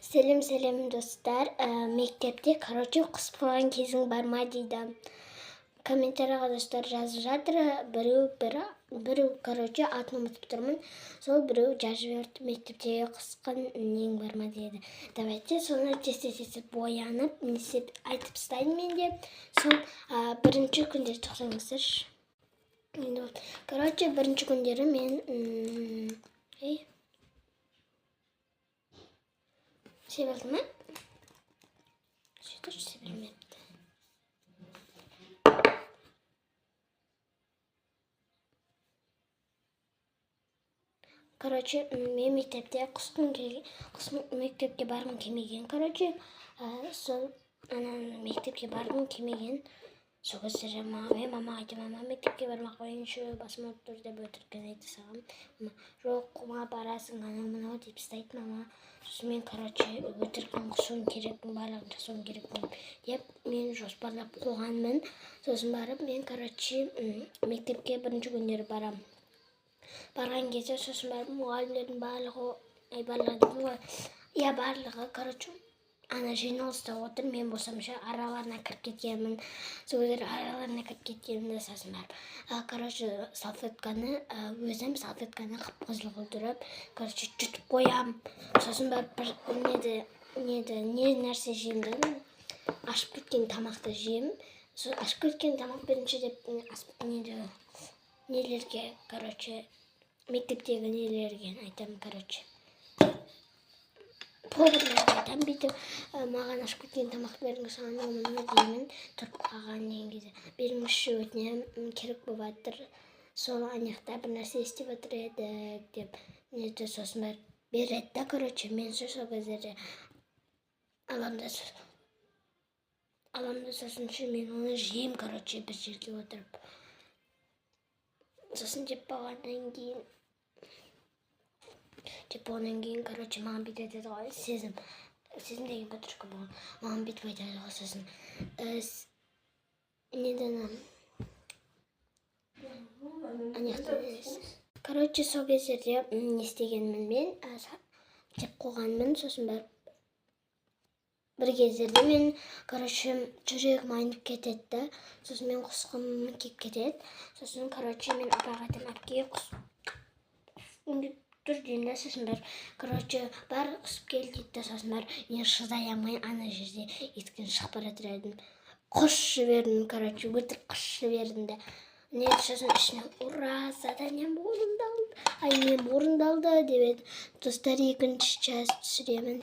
Сәлем достар. Мектепте, құсып қалған кезің бар ма дейді. Комментарийға достар жазып жатыр. Біреу, атын ұмытып тұрмын. Сол біреу жазып жіберді, мектептегі қысқан нең бар ма дейді. Давайте соны тез боянып, не істеп айтып тастайын мен де. Сол бірінші күндері тоқсаңыздаршы. Бірінші күндері мен себілді ме? Сөйтіп себілмепті. Мен мектепке барғым келмеген. Сол мектепке барғым келмеген. Сол кездері мамаға айтты, мама, мектепке бармақ қойыншы, басым ауырып тұр деп өтірікпен айтты саған. Жоқ, құма барасың, анау деп істайды мама. Сосын мен, өтіріктен құсуым керекпін, барлығын жасауым керекпін деп мен жоспарлап қойғанмын. Сосын барып, мен, мектепке бірінші күндері барам. Барған кезде сосын барып, мұғалімдердің барлығы, ана жиналыста отыр, мен болсамшы араларына кіріп кеткенмін. Сол кездері араларына кіріп кеткенімді сосын барып. Салфетканы қып-қызыл қылдырып, жұтып қоям. Сосын барып не нәрсе жеймді, ашып кеткен тамақты жейм. Ашып кеткен тамақ бірінші деп нелерге, мектептегі нелерге айтам, поварларға айтам, бүйтіп маған ашып кеткен тамақ беріңіз, анау деймін, тұрып қалғаннан кезде. Беріңізші, өтінем, керек болып жатыр. Сол аяқта бір нәрсе істеп жатыр едік деп, сосын барып береді да, мен сол кездері аламда сосын мен оны жейм, бір жерге отырып. Сосын жеп болғаннан кейін, маған бүйтіп айтады ғой, сезім деген подружка болған. Маған бүйтіп айтады ғой, сосын сол кездерде не істегенмін мен, жеп қойғанмын. Сосын барып бір кездерде мен, жүрегім айнып кетеді. Сосын мен құсқым келіп кетеді. Сосын, мен апаға айтам, әпке, тұр деймін, сосын барып, бар құсып кел дейді. Сосын барып, мен шыдай алмай ана жерде есіктен шығып бара жатыр едім. Қосып жібердім, өтірік қосып жібердім де. Сосын ішінен, ура, заданием орындалды деп еді. Достар, екінші час түсіремін.